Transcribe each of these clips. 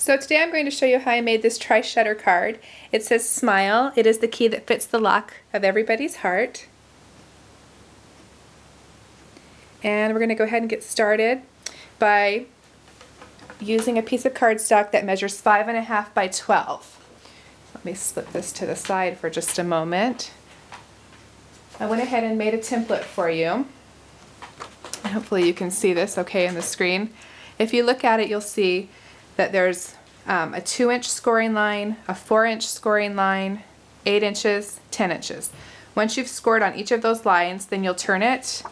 So today I'm going to show you how I made this Tri-Shutter card. It says smile. It is the key that fits the lock of everybody's heart. And we're going to go ahead and get started by using a piece of cardstock that measures 5.5 by 12. Let me slip this to the side for just a moment. I went ahead and made a template for you. And hopefully you can see this okay on the screen. If you look at it, you'll see that there's a 2-inch scoring line, a 4-inch scoring line, 8 inches, 10 inches. Once you've scored on each of those lines, then you'll turn it,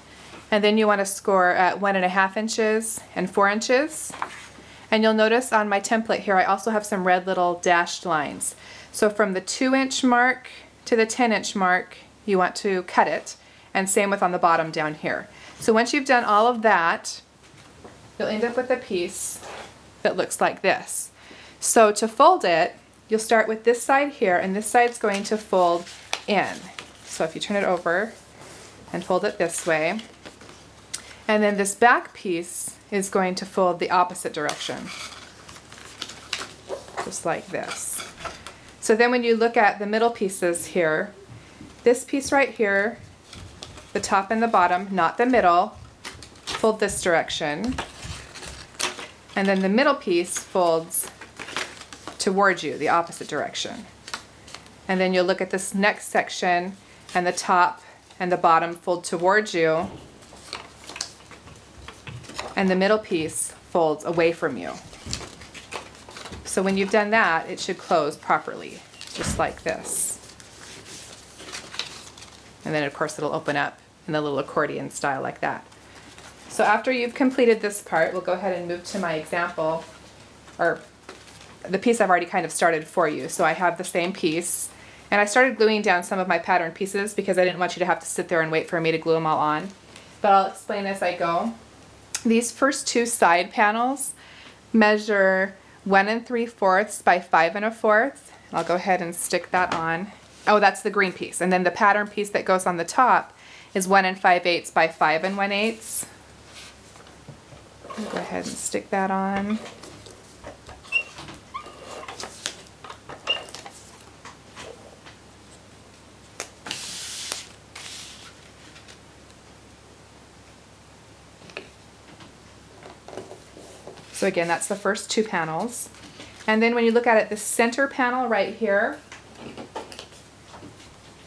and then you want to score at 1.5 inches and 4 inches. And you'll notice on my template here I also have some red little dashed lines. So from the 2-inch mark to the 10-inch mark, you want to cut it, and same with on the bottom down here. So once you've done all of that, you'll end up with a piece that looks like this. So to fold it, you'll start with this side here, and this side's going to fold in. So if you turn it over and fold it this way, and then this back piece is going to fold the opposite direction, just like this. So then when you look at the middle pieces here, this piece right here, the top and the bottom, not the middle, fold this direction. And then the middle piece folds towards you, the opposite direction. And then you'll look at this next section, and the top and the bottom fold towards you, and the middle piece folds away from you. So when you've done that, it should close properly, just like this. And then of course it'll open up in the little accordion style like that. So after you've completed this part, we'll go ahead and move to my example, or the piece I've already kind of started for you. So I have the same piece, and I started gluing down some of my pattern pieces because I didn't want you to have to sit there and wait for me to glue them all on. But I'll explain as I go. These first two side panels measure 1 3/4 by 5 1/4. I'll go ahead and stick that on. Oh, that's the green piece. And then the pattern piece that goes on the top is 1 5/8 by 5 1/8. I'll go ahead and stick that on. So again, that's the first two panels. And then when you look at it, the center panel right here,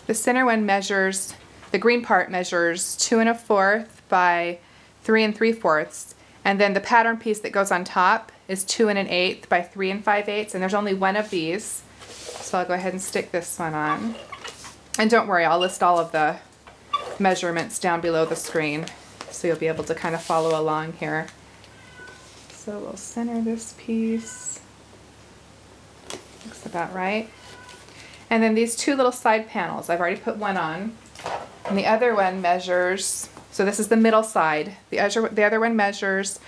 the center one measures, the green part measures 2 1/4 by 3 3/4. And then the pattern piece that goes on top is 2 1/8 by 3 5/8, and there's only one of these. So I'll go ahead and stick this one on. And don't worry, I'll list all of the measurements down below the screen, so you'll be able to kind of follow along here. So we'll center this piece. Looks about right. And then these two little side panels, I've already put one on. And the other one measures, so this is the middle side. The other one measures,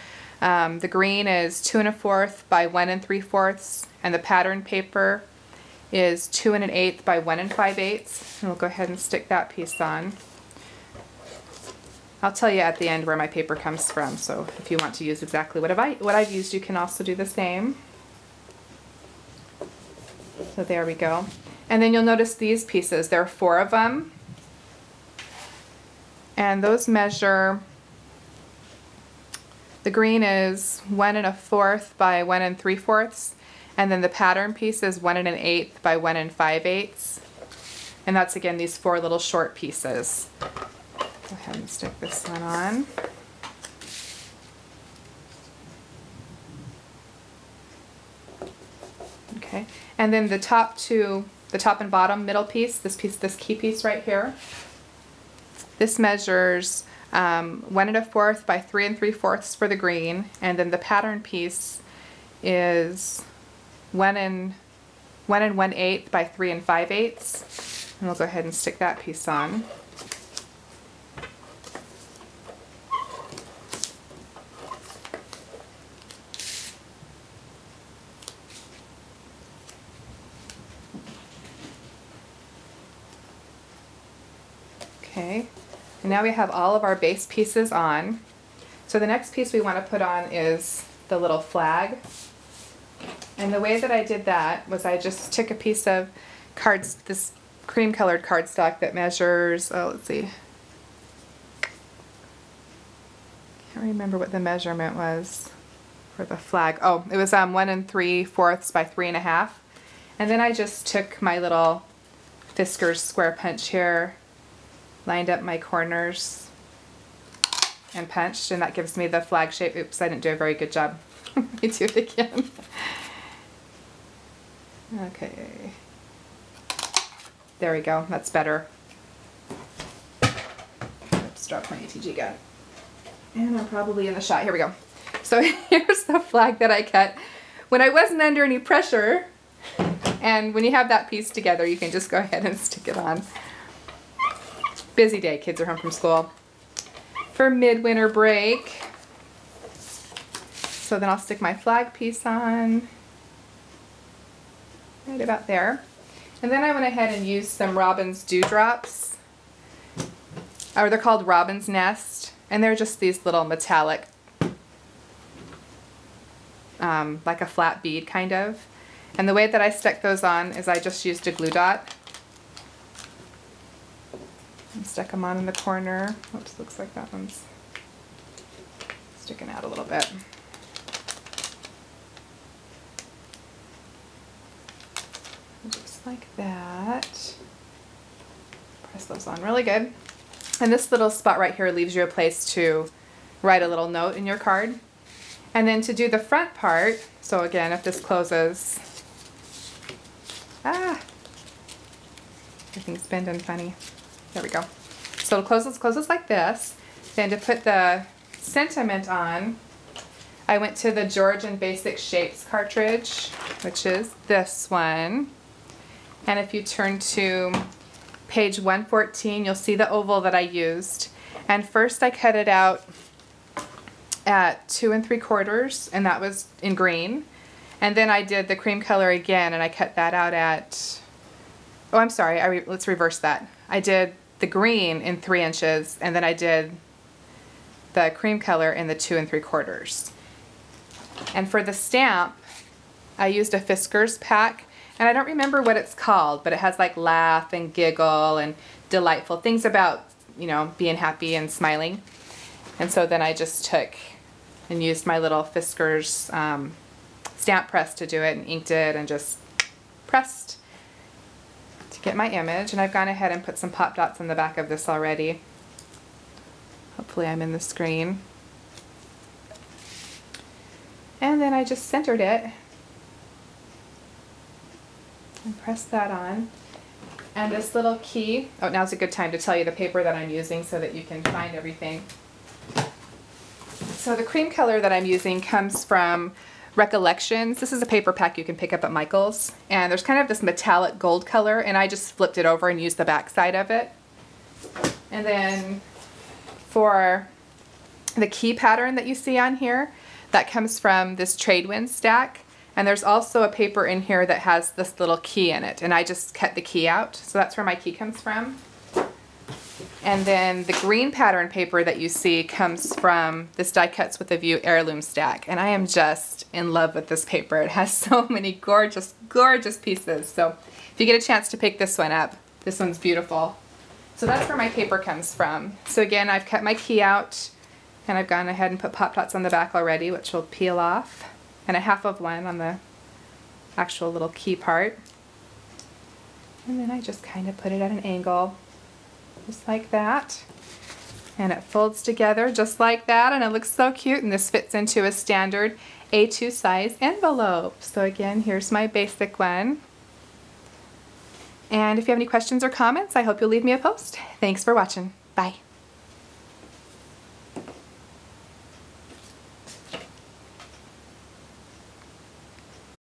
the green is 2 1/4 by 1 3/4, and the pattern paper is 2 1/8 by 1 5/8. And we'll go ahead and stick that piece on. I'll tell you at the end where my paper comes from, so if you want to use exactly what I've used, you can also do the same. So there we go. And then you'll notice these pieces, there are 4 of them. And those measure, the green is 1 1/4 by 1 3/4, and then the pattern piece is 1 1/8 by 1 5/8. And that's again these 4 little short pieces. Go ahead and stick this one on. Okay, and then the top and bottom middle piece, this key piece right here, this measures 1 1/4 by 3 3/4 for the green, and then the pattern piece is 1 1/8 by 3 5/8. And we'll go ahead and stick that piece on. Okay, and now we have all of our base pieces on. So the next piece we want to put on is the little flag. And the way that I did that was I just took a piece of this cream colored cardstock that measures, oh, let's see. Can't remember what the measurement was for the flag. Oh, it was 1 3/4 by 3.5. And then I just took my little Fiskars square punch here, lined up my corners, and punched, and that gives me the flag shape. Oops, I didn't do a very good job. Let me do it again. Okay. There we go. That's better. Oops, dropped my ATG gun. And I'm probably in the shot. Here we go. So here's the flag that I cut when I wasn't under any pressure. And when you have that piece together, you can just go ahead and stick it on. Busy day. Kids are home from school for midwinter break. So then I'll stick my flag piece on right about there. And then I went ahead and used some Robin's Dewdrops. Or they're called Robin's Nest. And they're just these little metallic, like a flat bead kind of. And the way that I stuck those on is I just used a glue dot. And stuck them on in the corner. Oops, looks like that one's sticking out a little bit. Just like that. Press those on really good. And this little spot right here leaves you a place to write a little note in your card. And then to do the front part, so again, if this closes, everything's bending funny. There we go. So it closes like this. Then to put the sentiment on, I went to the Georgian Basic Shapes cartridge, which is this one. And if you turn to page 114, you'll see the oval that I used. And first I cut it out at 2 3/4, and that was in green. And then I did the cream color again, and I cut that out at, oh, I'm sorry, let's reverse that. I did the green in 3 inches, and then I did the cream color in the 2 3/4. And for the stamp, I used a Fiskars pack. And I don't remember what it's called, but it has like laugh and giggle and delightful things about, you know, being happy and smiling. And so then I just took and used my little Fiskars stamp press to do it and inked it and just pressed to get my image. And I've gone ahead and put some pop dots on the back of this already. Hopefully I'm in the screen. And then I just centered it. And press that on. And this little key, oh, now's a good time to tell you the paper that I'm using so that you can find everything. So the cream color that I'm using comes from Recollections. This is a paper pack you can pick up at Michael's. And there's kind of this metallic gold color, and I just flipped it over and used the back side of it. And then for the key pattern that you see on here, that comes from this Tradewind stack. And there's also a paper in here that has this little key in it, and I just cut the key out, so that's where my key comes from. And then the green pattern paper that you see comes from this Die Cuts with a View heirloom stack, and I am just in love with this paper. It has so many gorgeous, gorgeous pieces. So if you get a chance to pick this one up, this one's beautiful. So that's where my paper comes from. So again, I've cut my key out, and I've gone ahead and put pop dots on the back already, which will peel off. And a half of one on the actual little key part. And then I just kind of put it at an angle, just like that. And it folds together just like that, and it looks so cute. And this fits into a standard A2 size envelope. So again, here's my basic one. And if you have any questions or comments, I hope you'll leave me a post. Thanks for watching. Bye.